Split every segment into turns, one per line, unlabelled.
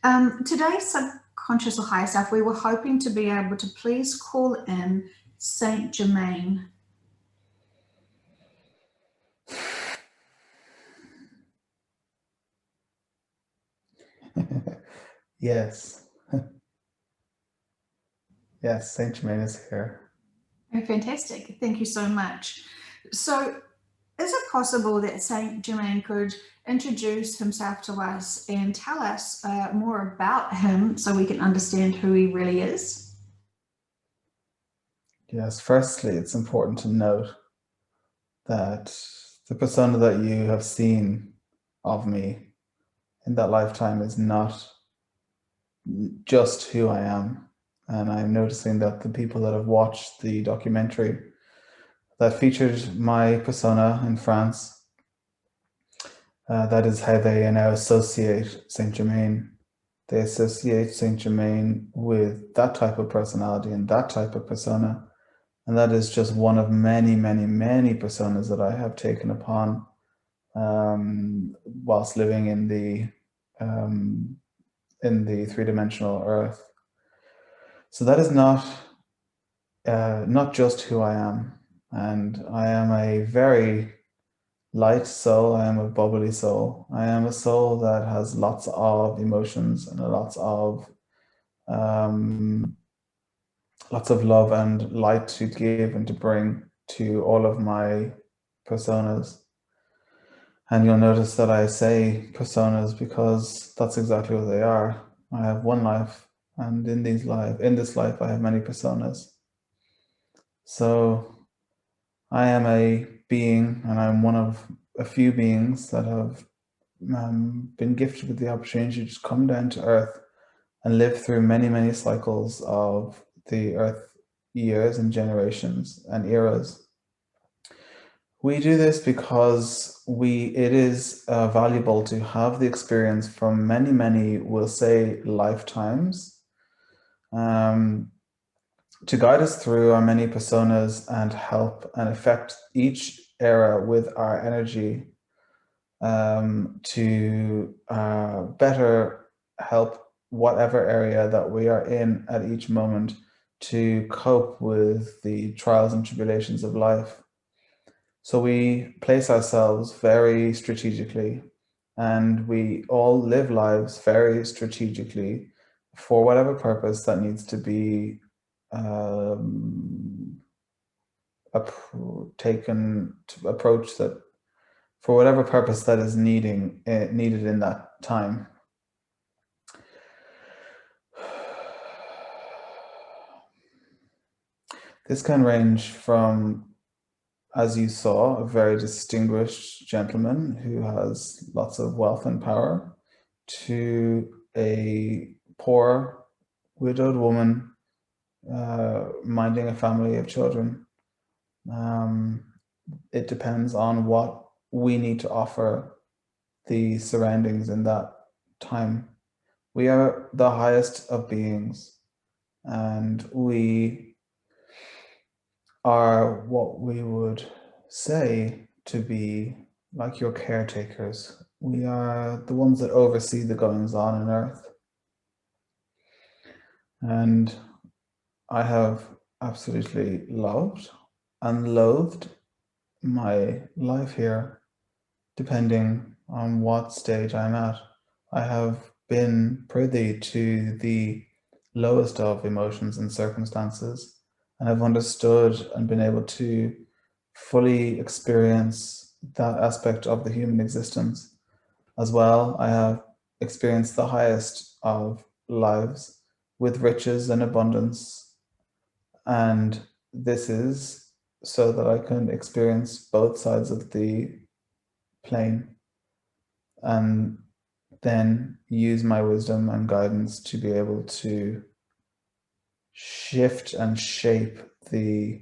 Today's subconscious or higher self, we were hoping to be able to please call in Saint Germain.
Yes. Yes, Saint Germain is here.
Oh, fantastic. Thank you so much. So, is it possible that Saint Germain could introduce himself to us and tell us more about him so we can understand who he really is?
Yes, firstly, it's important to note that the persona that you have seen of me in that lifetime is not just who I am. And I'm noticing that the people that have watched the documentary that featured my persona in France, that is how they now associate Saint Germain. They associate Saint Germain with that type of personality and that type of persona. And that is just one of many, many, many personas that I have taken upon whilst living um, in the three-dimensional Earth. So that is not just who I am, and I am a very light soul. I am a bubbly soul. I am a soul that has lots of emotions and um, lots of love and light to give and to bring to all of my personas. And you'll notice that I say personas because that's exactly what they are. I have one life, and in this life, I have many personas. So I am a being, and I'm one of a few beings that have been gifted with the opportunity to just come down to Earth and live through many, many cycles of the Earth years and generations and eras. We do this because it is valuable to have the experience from many, many, we'll say, lifetimes, um, to guide us through our many personas and help and affect each era with our energy, to better help whatever area that we are in at each moment to cope with the trials and tribulations of life. So we place ourselves very strategically, and we all live lives very strategically for whatever purpose that needs to be um, taken to approach that, for whatever purpose that is needed in that time. This can range from, as you saw, a very distinguished gentleman who has lots of wealth and power, to a poor, widowed woman minding a family of children. Um, it depends on what we need to offer the surroundings in that time. We are the highest of beings, and we are what we would say to be like your caretakers. We are the ones that oversee the goings on in Earth. And I have absolutely loved and loathed my life here, depending on what stage I'm at. I have been privy to the lowest of emotions and circumstances, and have understood and been able to fully experience that aspect of the human existence. As well, I have experienced the highest of lives with riches and abundance, and this is so that I can experience both sides of the plane, and then use my wisdom and guidance to be able to shift and shape the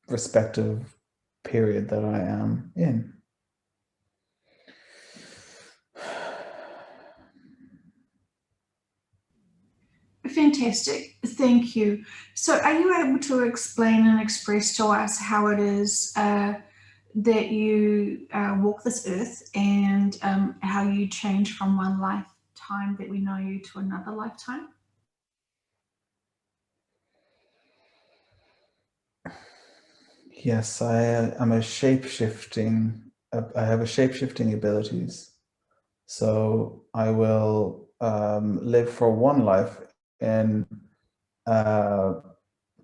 respective period that I am in.
Fantastic. Thank you. So, are you able to explain and express to us how it is that you walk this earth and how you change from one lifetime lifetime that we know you to another lifetime?
Yes, I am a shape-shifting. I have a shape-shifting abilities. So I will live for one life in a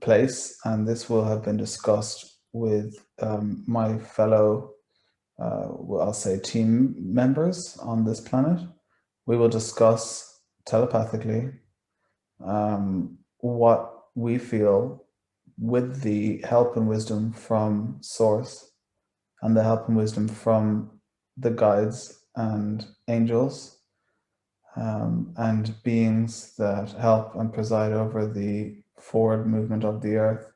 place, and this will have been discussed with my fellow, well, I'll say team members on this planet. We will discuss telepathically what we feel with the help and wisdom from Source and the help and wisdom from the guides and angels and beings that help and preside over the forward movement of the earth.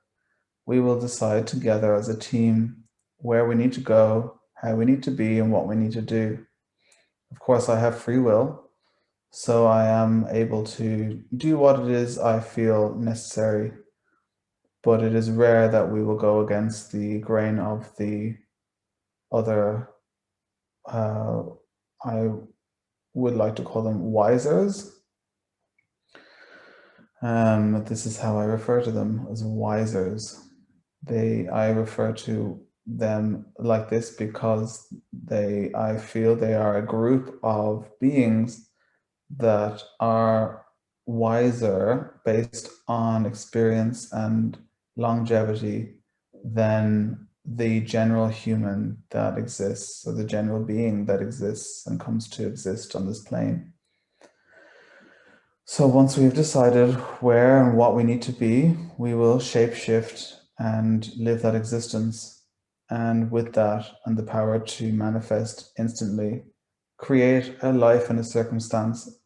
We will decide together as a team where we need to go, how we need to be, and what we need to do. Of course, I have free will, so I am able to do what it is I feel necessary, but it is rare that we will go against the grain of the other, I would like to call them wisers. This is how I refer to them, as wisers. I refer to them like this because I feel they are a group of beings that are wiser based on experience and longevity than the general human that exists, or the general being that exists and comes to exist on this plane. So once we've decided where and what we need to be, we will shapeshift and live that existence. And with that and the power to manifest instantly, create a life and a circumstance,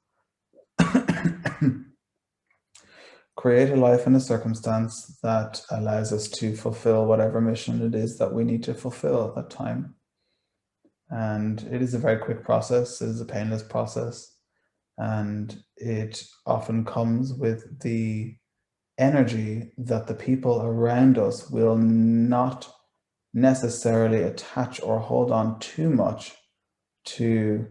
create a life and a circumstance that allows us to fulfill whatever mission it is that we need to fulfill at that time. And it is a very quick process. It is a painless process. And it often comes with the energy that the people around us will not necessarily attach or hold on too much to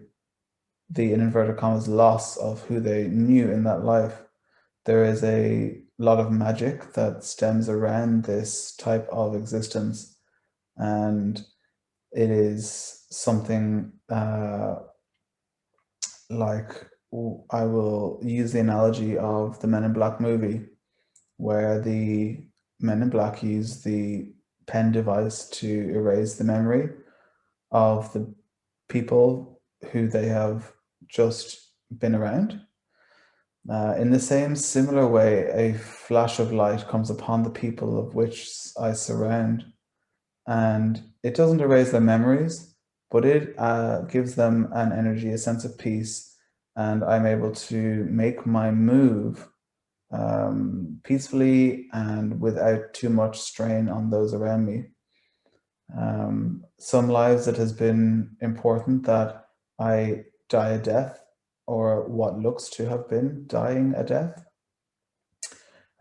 the, in inverted commas, loss of who they knew in that life. There is a lot of magic that stems around this type of existence, and it is something like, I will use the analogy of the Men in Black movie, where the Men in Black use the pen device to erase the memory of the people who they have just been around. In the same similar way, a flash of light comes upon the people of which I surround, and it doesn't erase their memories, but it gives them an energy, a sense of peace, and I'm able to make my move peacefully and without too much strain on those around me. Some lives it has been important that I die a death, or what looks to have been dying a death.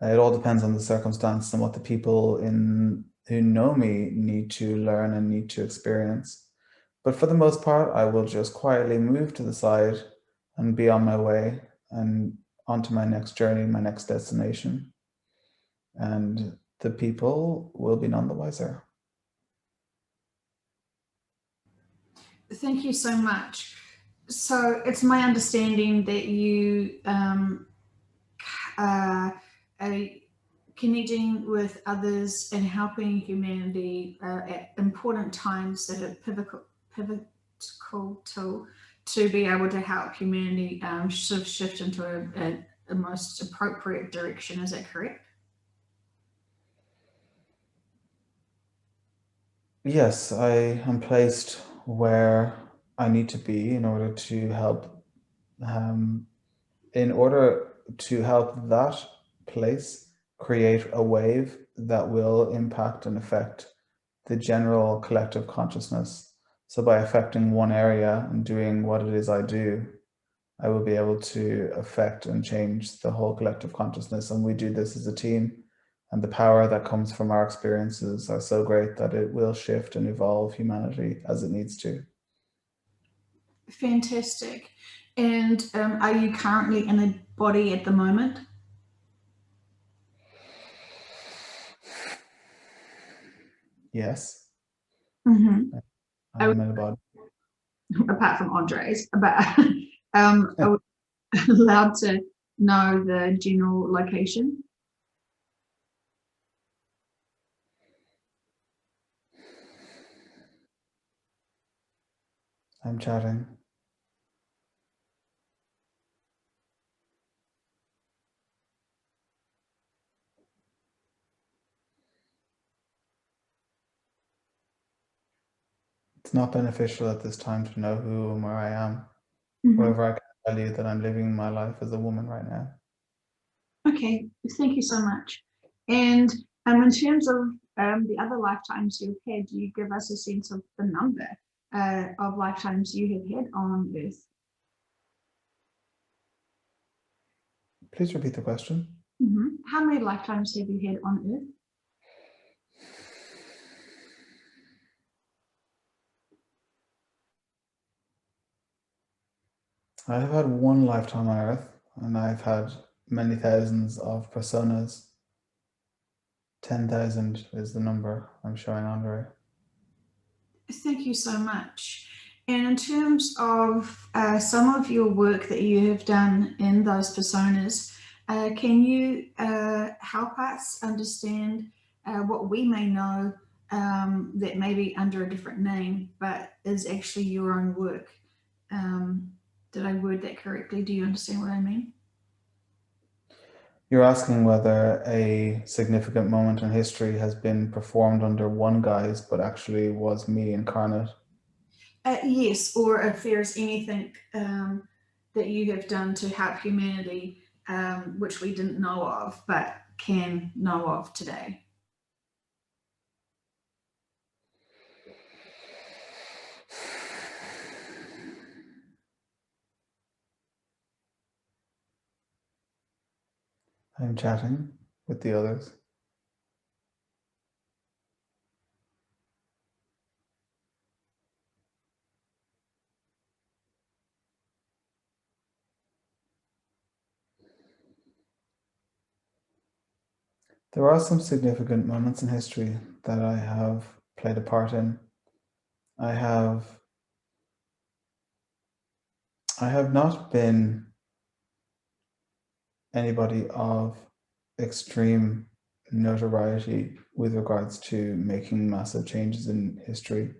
It all depends on the circumstance and what the people who know me need to learn and need to experience. But for the most part, I will just quietly move to the side and be on my way and onto my next journey, my next destination. And the people will be none the wiser.
Thank you so much. So it's my understanding that you are connecting with others and helping humanity at important times that are pivotal to be able to help humanity sort of shift into a most appropriate direction. Is that correct?
Yes, I am placed where I need to be in order to help that place create a wave that will impact and affect the general collective consciousness. So by affecting one area and doing what it is I do, I will be able to affect and change the whole collective consciousness. And we do this as a team. And the power that comes from our experiences are so great that it will shift and evolve humanity as it needs to.
Fantastic. And are you currently in a body at the moment?
Yes,
Mm-hmm.
I am in a body.
Apart from Andres, but are we allowed to know the general location?
I'm chatting. It's not beneficial at this time to know who and where I am.
Mm-hmm.
However, I can tell you that I'm living my life as a woman right now.
Okay, thank you so much. And in terms of the other lifetimes you've had, do you give us a sense of the number of lifetimes you have had on Earth?
Please repeat the question.
Mm-hmm. How many lifetimes have you had on Earth?
I have had one lifetime on Earth, and I've had many thousands of personas. 10,000 is the number I'm showing Andre.
Thank you so much. And in terms of some of your work that you have done in those personas, can you help us understand what we may know that may be under a different name, but is actually your own work? Did I word that correctly? Do you understand what I mean?
You're asking whether a significant moment in history has been performed under one guise, but actually was me incarnate.
Yes, or if there's anything that you have done to help humanity, which we didn't know of, but can know of today.
I'm chatting with the others. There are some significant moments in history that I have played a part in. I have I have not been anybody of extreme notoriety with regards to making massive changes in history.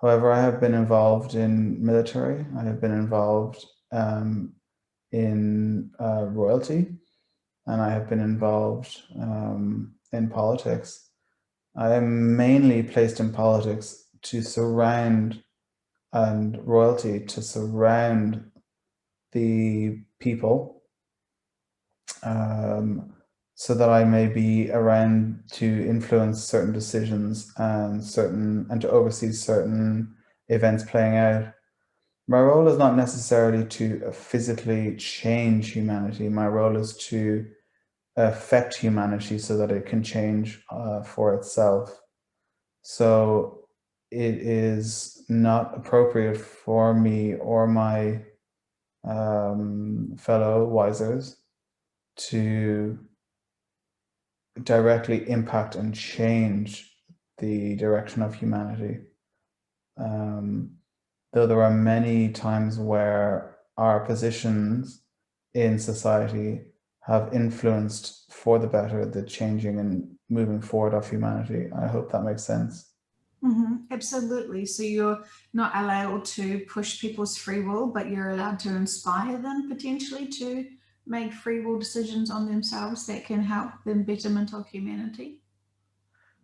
However, I have been involved in military. I have been involved in royalty, and I have been involved in politics. I am mainly placed in politics to surround and royalty to surround the people, so that I may be around to influence certain decisions and to oversee certain events playing out. My role is not necessarily to physically change humanity. My role is to affect humanity so that it can change for itself. So it is not appropriate for me or my fellow wisers to directly impact and change the direction of humanity. Though there are many times where our positions in society have influenced for the better the changing and moving forward of humanity. I hope that makes sense.
Absolutely. So you're not allowed to push people's free will, but you're allowed to inspire them potentially to make free will decisions on themselves that can help the betterment of humanity.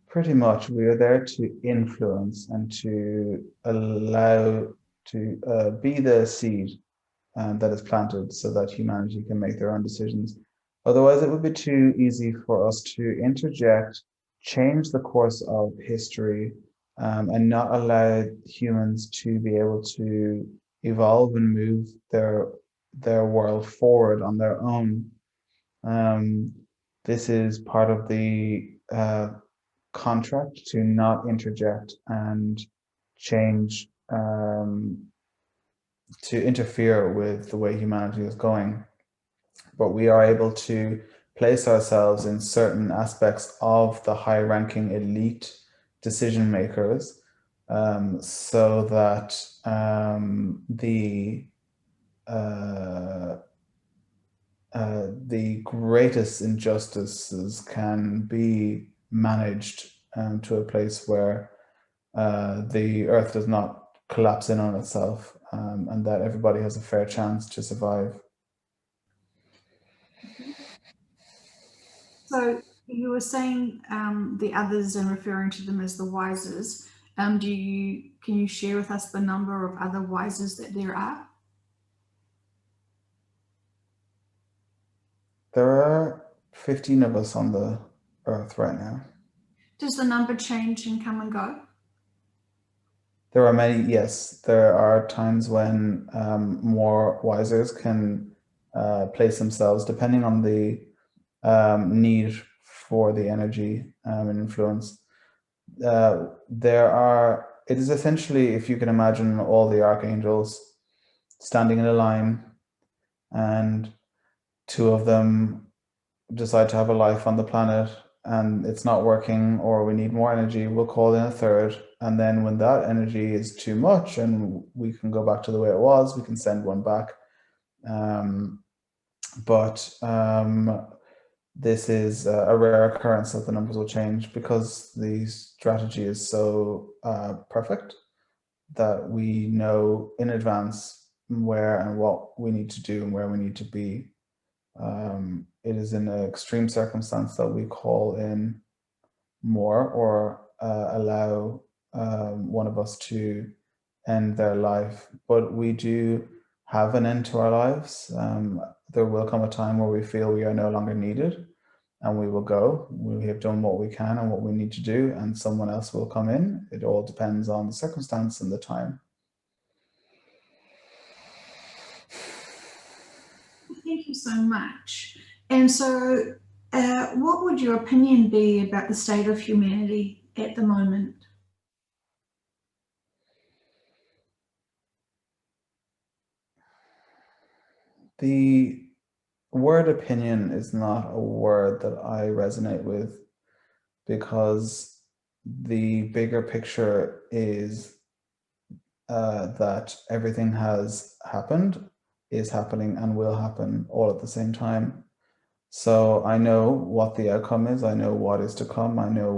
Pretty much, we are there to influence and to allow to be the seed that is planted so that humanity can make their own decisions. Otherwise, it would be too easy for us to interject, change the course of history, and not allow humans to be able to evolve and move their world forward on their own. Um, this is part of the contract to not interject and change to interfere with the way humanity is going, but we are able to place ourselves in certain aspects of the high-ranking elite decision makers, so that the greatest injustices can be managed to a place where the earth does not collapse in on itself, and that everybody has a fair chance to survive.
So you were saying the others and referring to them as the wisers. Can you share with us the number of other wisers that there are?
There are 15 of us on the earth right now.
Does the number change and come and go?
There are many, yes. There are times when more wisers can place themselves, depending on the need for the energy and influence. It is essentially, if you can imagine all the archangels standing in a line, and two of them decide to have a life on the planet and it's not working, or we need more energy, we'll call in a third. And then when that energy is too much and we can go back to the way it was, we can send one back. This is a rare occurrence that the numbers will change, because the strategy is so perfect that we know in advance where and what we need to do and where we need to be. It is in an extreme circumstance that we call in more, or allow one of us to end their life. But we do have an end to our lives. There will come a time where we feel we are no longer needed, and we will go. We have done what we can and what we need to do, and someone else will come in. It all depends on the circumstance and the time.
Thank you so much. And so, what would your opinion be about the state of humanity at the moment?
The word opinion is not a word that I resonate with, because the bigger picture is that everything has happened, is happening, and will happen all at the same time. So I know what the outcome is. I know what is to come. I know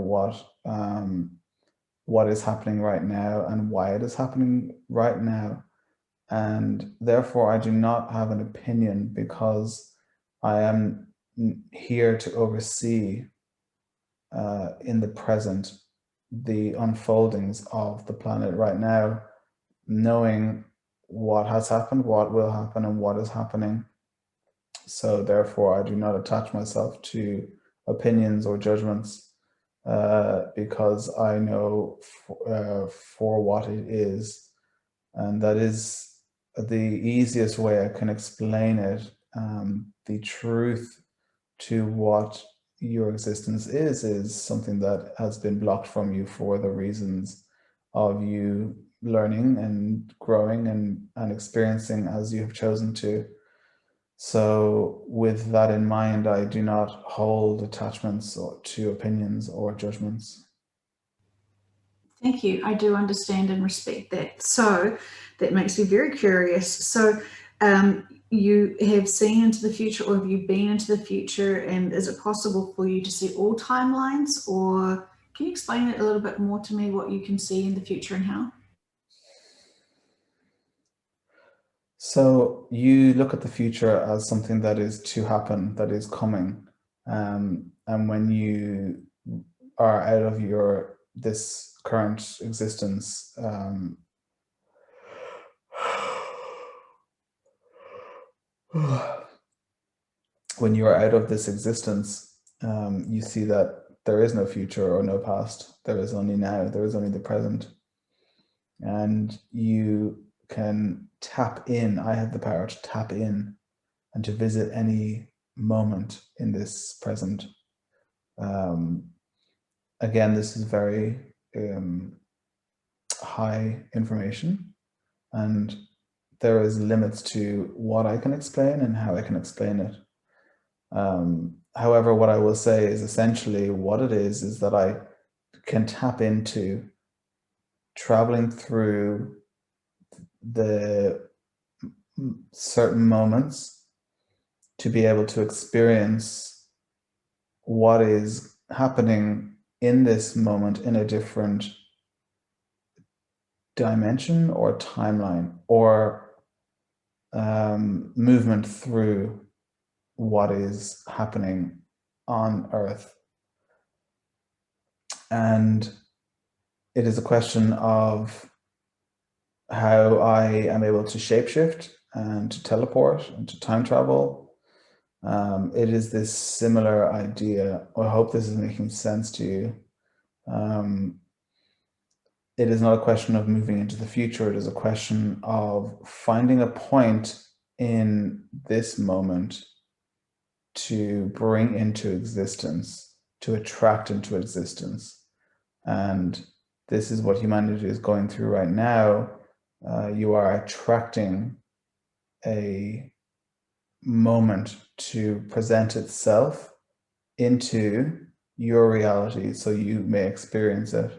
what is happening right now and why it is happening right now. And therefore, I do not have an opinion, because I am here to oversee in the present the unfoldings of the planet right now, knowing what has happened, what will happen, and what is happening. So therefore, I do not attach myself to opinions or judgments, because I know for what it is. And that is the easiest way I can explain it. The truth to what your existence is something that has been blocked from you for the reasons of you learning and growing and experiencing as you have chosen to. So with that in mind, I do not hold attachments to opinions or judgments.
Thank you. I do understand and respect that. So that makes me very curious. So you have seen into the future, or have you been into the future, and is it possible for you to see all timelines, or can you explain it a little bit more to me, what you can see in the future and how?
So you look at the future as something that is to happen, that is coming. And when you are out of this current existence, when you are out of this existence, you see that there is no future or no past. There is only now. There is only the present. And you can tap in. I have the power to tap in and to visit any moment in this present. Again, this is very high information, and there is limits to what I can explain and how I can explain it. However, what I will say is essentially what it is that I can tap into traveling through the certain moments to be able to experience what is happening in this moment in a different dimension or timeline, or movement through what is happening on Earth. And it is a question of how I am able to shapeshift and to teleport and to time travel. It is this similar idea. I hope this is making sense to you. It is not a question of moving into the future. It is a question of finding a point in this moment to bring into existence, to attract into existence. And this is what humanity is going through right now. You are attracting a moment to present itself into your reality so you may experience it.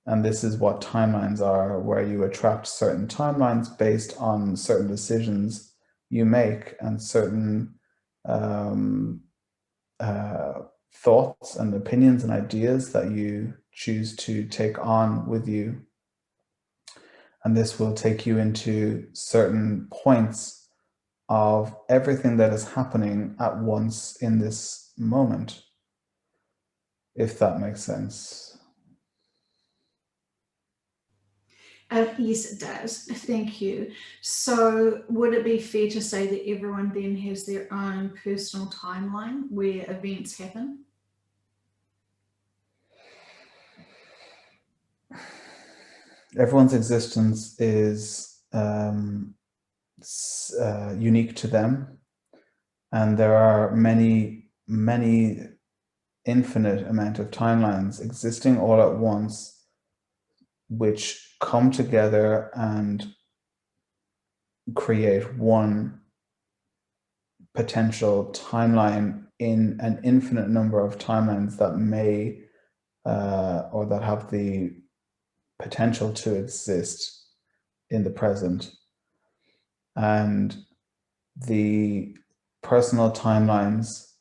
And this is what timelines are, where you attract certain timelines based on certain decisions you make and certain thoughts and opinions and ideas that you choose to take on with you. And this will take you into certain points of everything that is happening at once in this moment, if that makes sense.
Yes, it does. Thank you. So would it be fair to say that everyone then has their own personal timeline where events happen?
Everyone's existence is unique to them. And there are many, many infinite amount of timelines existing all at once, which come together and create one potential timeline in an infinite number of timelines that may or that have the potential to exist in the present. And the personal timelines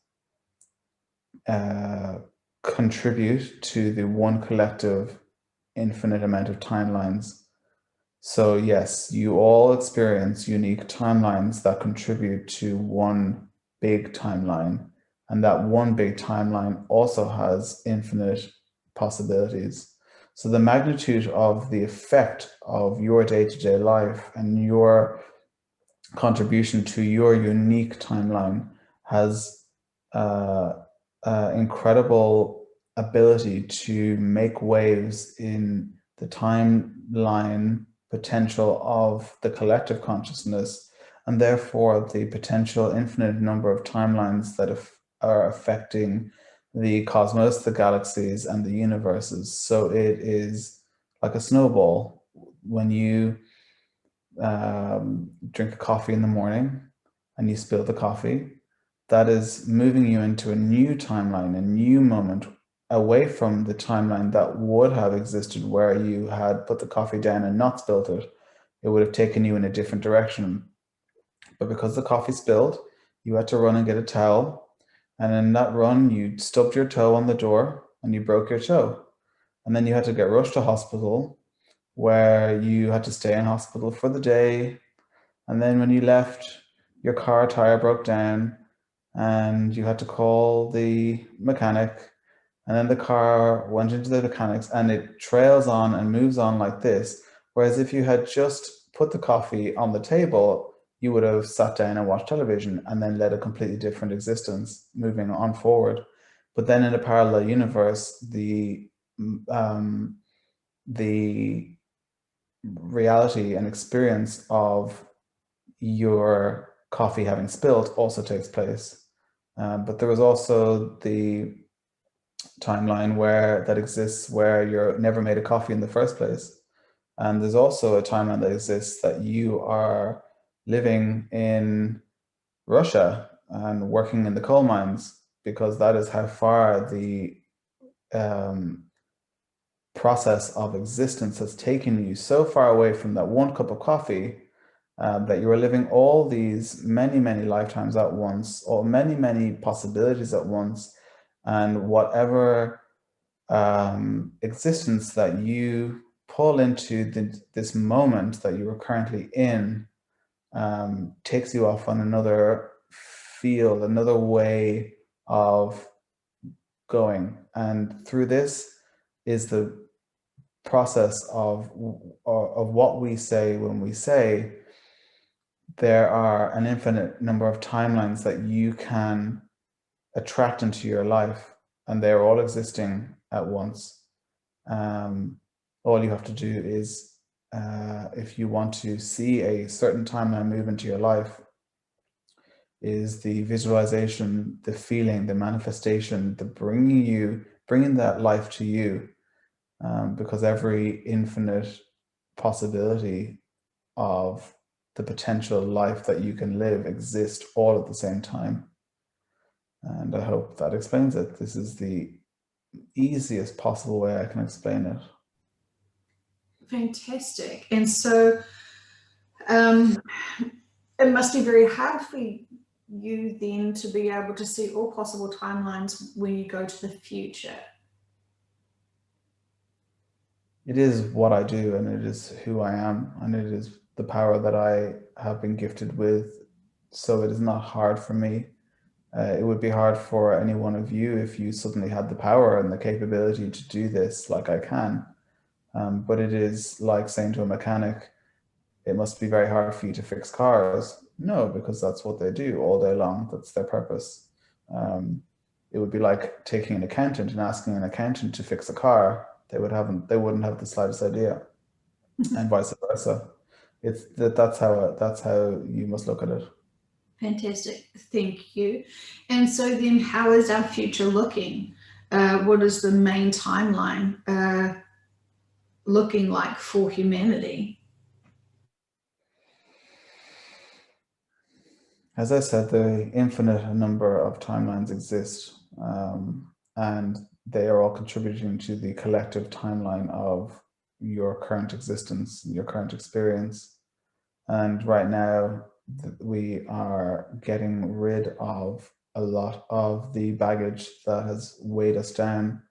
contribute to the one collective infinite amount of timelines. So yes, you all experience unique timelines that contribute to one big timeline, and that one big timeline also has infinite possibilities. So the magnitude of the effect of your day-to-day life and your contribution to your unique timeline has incredible ability to make waves in the timeline potential of the collective consciousness, and therefore the potential infinite number of timelines that are affecting the cosmos, the galaxies, and the universes. So it is like a snowball. When you drink a coffee in the morning and you spill the coffee, that is moving you into a new timeline, a new moment, away from the timeline that would have existed where you had put the coffee down and not spilled it. It would have taken you in a different direction. But because the coffee spilled, you had to run and get a towel. And in that run, you stubbed your toe on the door and you broke your toe. And then you had to get rushed to hospital, where you had to stay in hospital for the day. And then when you left, your car tire broke down and you had to call the mechanic, and then the car went into the mechanics, and it trails on and moves on like this. Whereas if you had just put the coffee on the table, you would have sat down and watched television and then led a completely different existence moving on forward. But then in a parallel universe, the reality and experience of your coffee having spilled also takes place. But there was also the timeline that exists where you never made a coffee in the first place. And there's also a timeline that exists that you are living in Russia and working in the coal mines, because that is how far the process of existence has taken you, so far away from that one cup of coffee, that you are living all these many lifetimes at once, or many possibilities at once, and whatever existence that you pull into this moment that you are currently in takes you off on another field, another way of going. And through this is the process of what we say when we say there are an infinite number of timelines that you can attract into your life, and they're all existing at once. All you have to do is, if you want to see a certain timeline move into your life, is the visualization, the feeling, the manifestation, the bringing that life to you, because every infinite possibility of the potential life that you can live exists all at the same time. And I hope that explains it. This is the easiest possible way I can explain it.
Fantastic. And so it must be very hard for you then to be able to see all possible timelines when you go to the future.
It is what I do, and it is who I am, and it is the power that I have been gifted with. So it is not hard for me. It would be hard for any one of you if you suddenly had the power and the capability to do this like I can. But it is like saying to a mechanic, it must be very hard for you to fix cars. No, because that's what they do all day long. That's their purpose. It would be like taking an accountant and asking an accountant to fix a car. They wouldn't have the slightest idea, and vice versa. That's how you must look at it.
Fantastic. Thank you. And so then how is our future looking? What is the main timeline looking like for humanity?
As I said, the infinite number of timelines exist, and they are all contributing to the collective timeline of your current existence, your current experience. And right now, we are getting rid of a lot of the baggage that has weighed us down.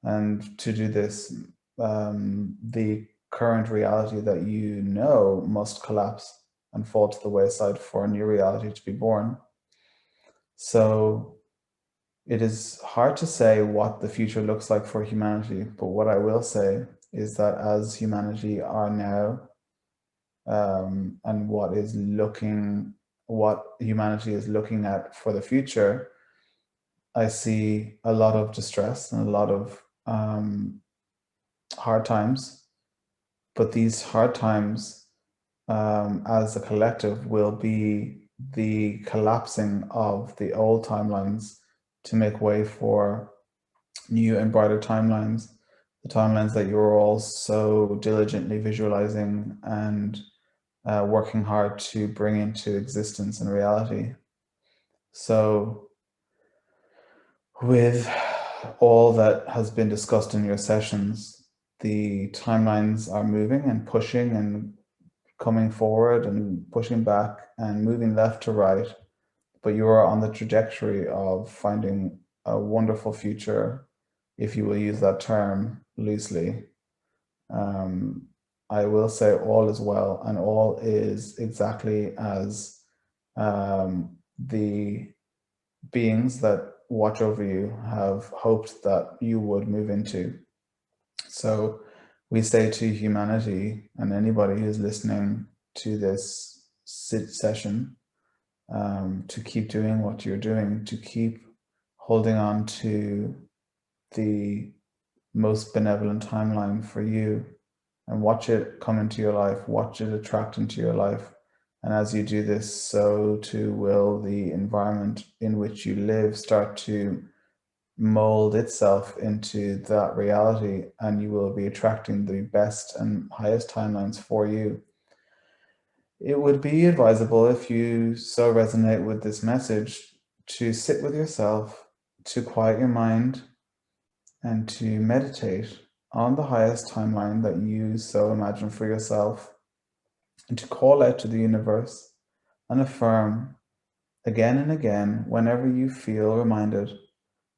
And to do this, the current reality that you know must collapse and fall to the wayside for a new reality to be born. So it is hard to say what the future looks like for humanity, but what I will say is that as humanity are now, and what humanity is looking at for the future, I see a lot of distress and a lot of hard times. But these hard times, as a collective, will be the collapsing of the old timelines to make way for new and brighter timelines, the timelines that you're all so diligently visualizing and working hard to bring into existence and reality. So with all that has been discussed in your sessions, the timelines are moving and pushing and coming forward and pushing back and moving left to right, but you are on the trajectory of finding a wonderful future, if you will use that term loosely. I will say all is well, and all is exactly as the beings that watch over you have hoped that you would move into. So we say to humanity and anybody who's listening to this session, to keep doing what you're doing, to keep holding on to the most benevolent timeline for you, and watch it come into your life, watch it attract into your life. And as you do this, so too will the environment in which you live start to mold itself into that reality, and you will be attracting the best and highest timelines for you. It would be advisable, if you so resonate with this message, to sit with yourself, to quiet your mind, and to meditate on the highest timeline that you so imagine for yourself, and to call out to the universe and affirm again and again, whenever you feel reminded,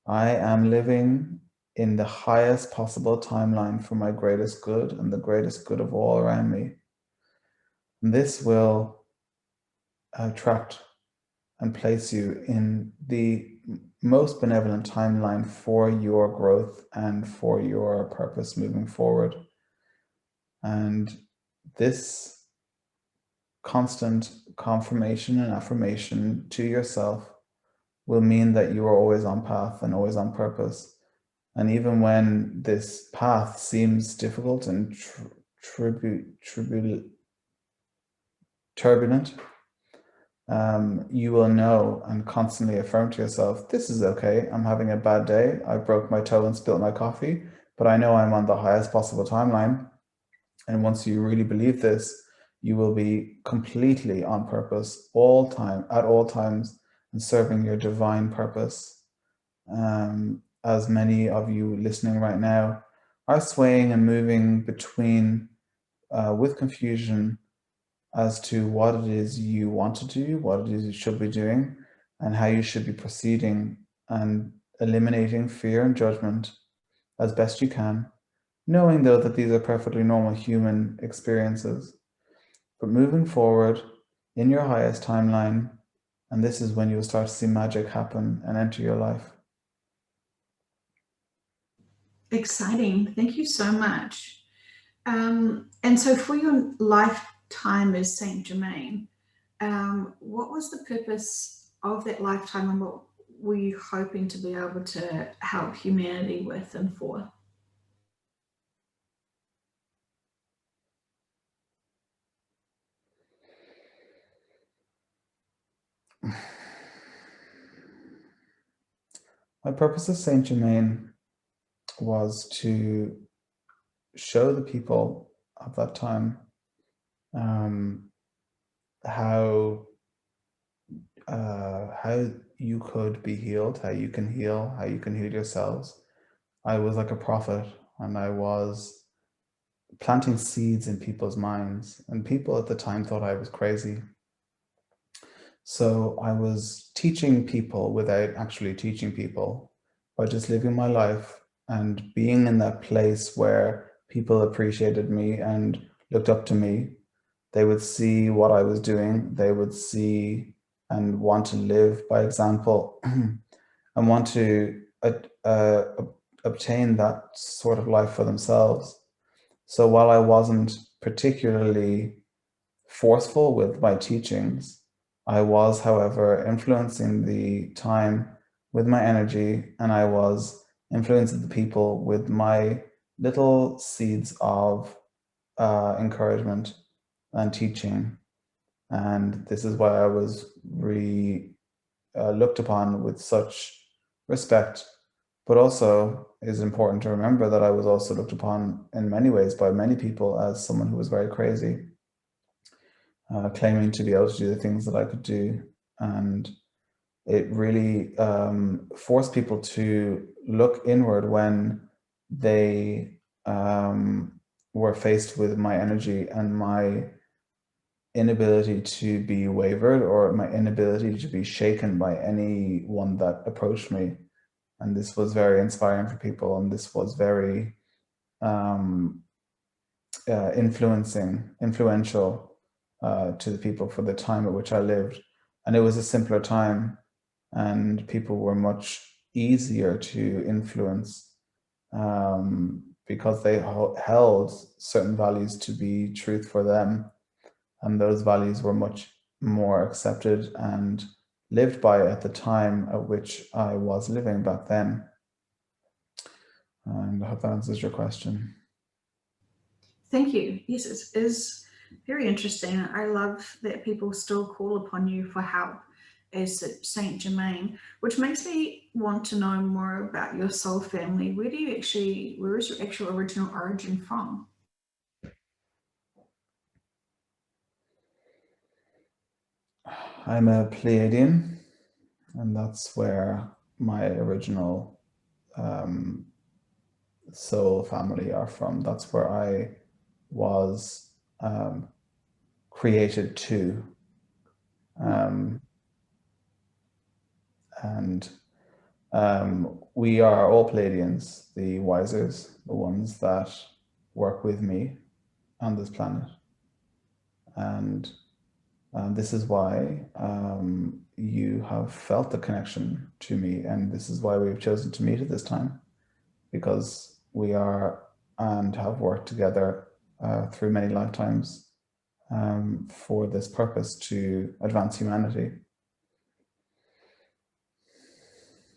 I am living in the highest possible timeline for my greatest good and the greatest good of all around me. And this will attract and place you in the most benevolent timeline for your growth and for your purpose moving forward. And this constant confirmation and affirmation to yourself will mean that you are always on path and always on purpose. And even when this path seems difficult and turbulent, you will know and constantly affirm to yourself, this is okay. I'm having a bad day. I broke my toe and spilled my coffee, but I know I'm on the highest possible timeline. And once you really believe this, you will be completely on purpose at all times, and serving your divine purpose. As many of you listening right now are swaying and moving between with confusion as to what it is you want to do, what it is you should be doing, and how you should be proceeding, and eliminating fear and judgment as best you can, knowing though that these are perfectly normal human experiences. But moving forward in your highest timeline, and this is when you'll start to see magic happen and enter your life.
Exciting. Thank you so much. And so for your lifetime as Saint Germain, what was the purpose of that lifetime, and what were you hoping to be able to help humanity with and for?
My purpose as Saint Germain was to show the people of that time how you could be healed, how you can heal yourselves. I was like a prophet, and I was planting seeds in people's minds, and people at the time thought I was crazy. So I was teaching people without actually teaching people, by just living my life and being in that place where people appreciated me and looked up to me. They would see what I was doing. They would see and want to live by example and want to obtain that sort of life for themselves. So while I wasn't particularly forceful with my teachings, I was, however, influencing the time with my energy, and I was influencing the people with my little seeds of encouragement and teaching. And this is why I was looked upon with such respect. But also, it is important to remember that I was also looked upon in many ways by many people as someone who was very crazy, claiming to be able to do the things that I could do. And it really forced people to look inward when they were faced with my energy and my inability to be wavered, or my inability to be shaken by anyone that approached me. And this was very inspiring for people, and this was very influential to the people for the time at which I lived. And it was a simpler time, and people were much easier to influence because they held certain values to be truth for them. And those values were much more accepted and lived by at the time at which I was living back then. And I hope that answers your question.
Thank you. Yes, it is very interesting. I love that people still call upon you for help as Saint Germain, which makes me want to know more about your soul family. Where is your actual original origin from?
I'm a Pleiadian, and that's where my original soul family are from. That's where I was created to. And we are all Pleiadians, the Wisers, the ones that work with me on this planet. And this is why you have felt the connection to me, and this is why we've chosen to meet at this time, because we are and have worked together through many lifetimes for this purpose to advance humanity.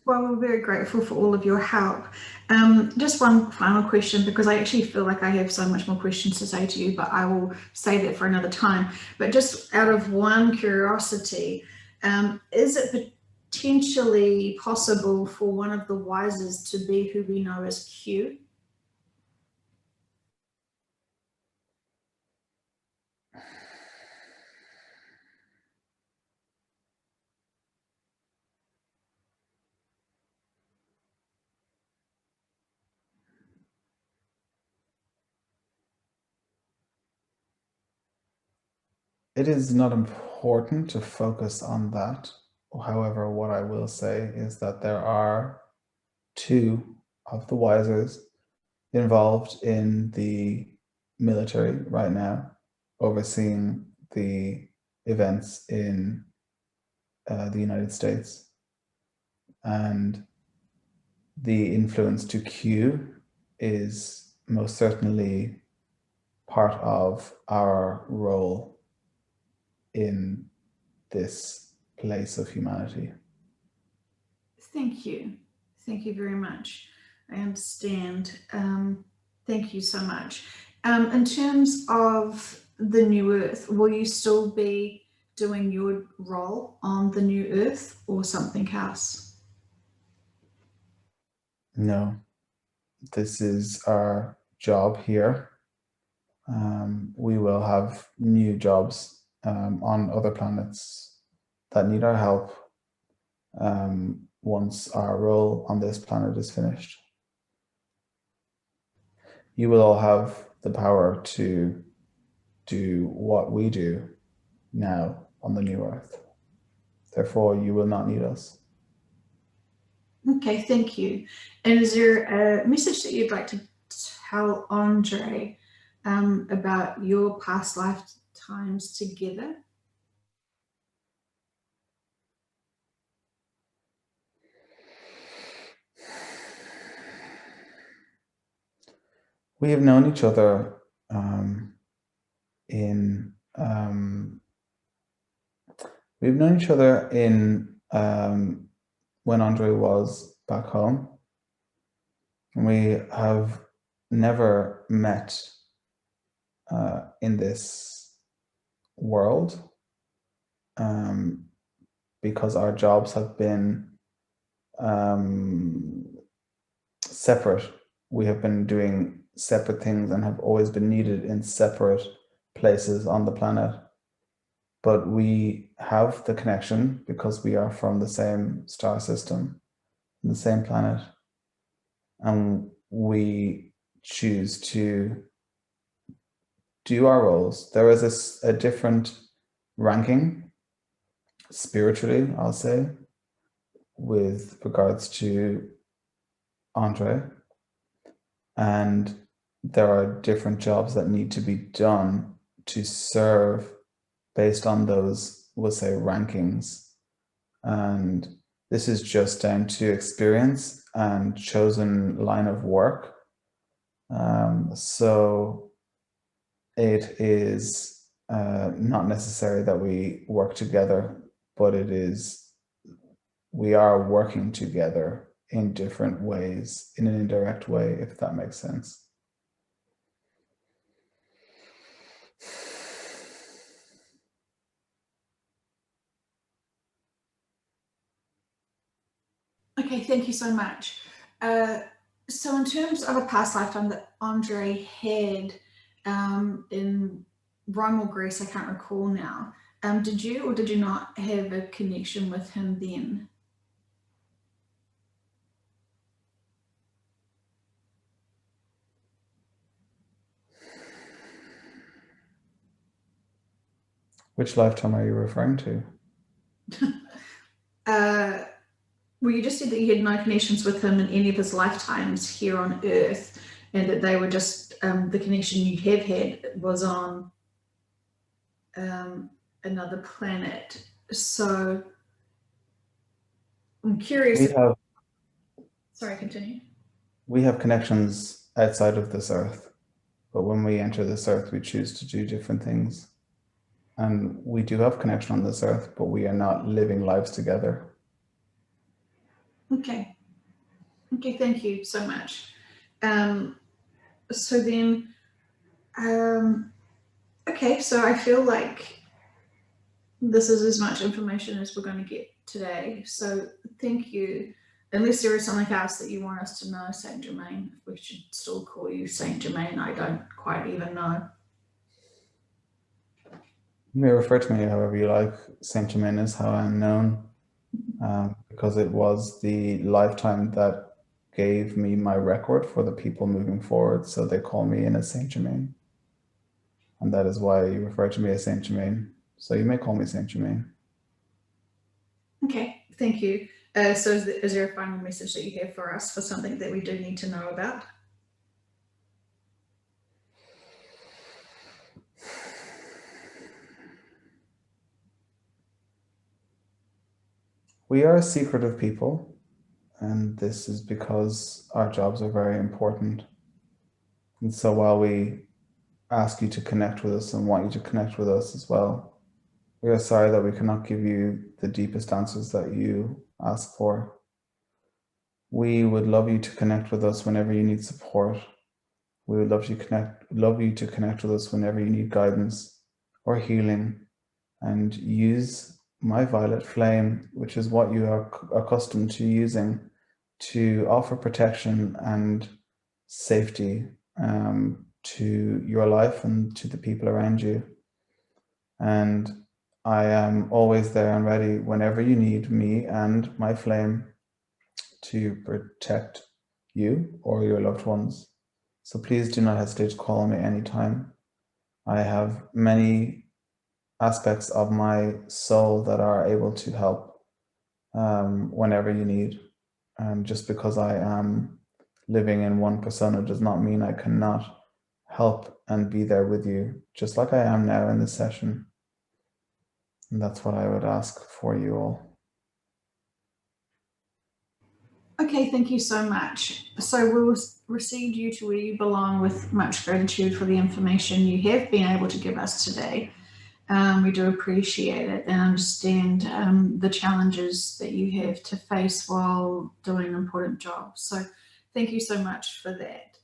Well, we're very grateful for all of your help. Just one final question, because I actually feel like I have so much more questions to say to you, but I will save that for another time. But just out of one curiosity, is it potentially possible for one of the Wisers to be who we know as Q?
It is not important to focus on that. However, what I will say is that there are two of the Wisers involved in the military right now, overseeing the events in the United States. And the influence to Q is most certainly part of our role in this place of humanity.
Thank you. Thank you very much. I understand. Thank you so much. In terms of the New Earth, will you still be doing your role on the New Earth or something else?
No, this is our job here. We will have new jobs on other planets that need our help once our role on this planet is finished. You will all have the power to do what we do now on the New Earth. Therefore, you will not need us.
Okay, thank you. And is there a message that you'd like to tell Andre about your past lifetimes together?
We have known each other in when Andre was back home. We have never met in this world because our jobs have been separate. We have been doing separate things and have always been needed in separate places on the planet. But we have the connection because we are from the same star system, the same planet. And we choose to do our roles. There is a different ranking spiritually, I'll say, with regards to Andre. And there are different jobs that need to be done to serve based on those, we'll say, rankings. And this is just down to experience and chosen line of work. So it is not necessary that we work together, but we are working together in different ways, in an indirect way, if that makes sense.
Okay, thank you so much. So in terms of a past lifetime that Andre had in Rome or Greece, I can't recall now. Did you or did you not have a connection with him then?
Which lifetime are you referring to?
Well, you just said that you had no connections with him in any of his lifetimes here on Earth, and that they were just the connection you have had was on another planet. So I'm
We
curious.
have
Sorry, continue.
we have connections outside of this earth, but when we enter this earth, we choose to do different things. And we do have connection on this earth, but we are not living lives together.
Okay. Okay, thank you so much. So then, okay, so I feel like this is as much information as we're going to get today. So thank you. Unless there is something else that you want us to know, Saint Germain, if we should still call you Saint Germain, I don't quite even know.
You may refer to me however you like. Saint Germain is how I'm known, because it was the lifetime that gave me my record for the people moving forward. So they call me in as Saint Germain. And that is why you refer to me as Saint Germain. So you may call me Saint Germain.
Okay, thank you. So is there a final message that you have for us for something that we do need to know about?
We are a secretive people, and this is because our jobs are very important. And so while we ask you to connect with us and want you to connect with us as well, we are sorry that we cannot give you the deepest answers that you ask for. We would love you to connect with us whenever you need support. We would love you to connect with us whenever you need guidance or healing, and use my violet flame, which is what you are accustomed to using, to offer protection and safety to your life and to the people around you. And I am always there and ready whenever you need me and my flame to protect you or your loved ones. So please do not hesitate to call me anytime. I have many aspects of my soul that are able to help whenever you need. And just because I am living in one persona does not mean I cannot help and be there with you, just like I am now in this session. And that's what I would ask for you all.
Okay, thank you so much. So we'll receive you to where you belong with much gratitude for the information you have been able to give us today. We do appreciate it and understand the challenges that you have to face while doing an important job. So thank you so much for that.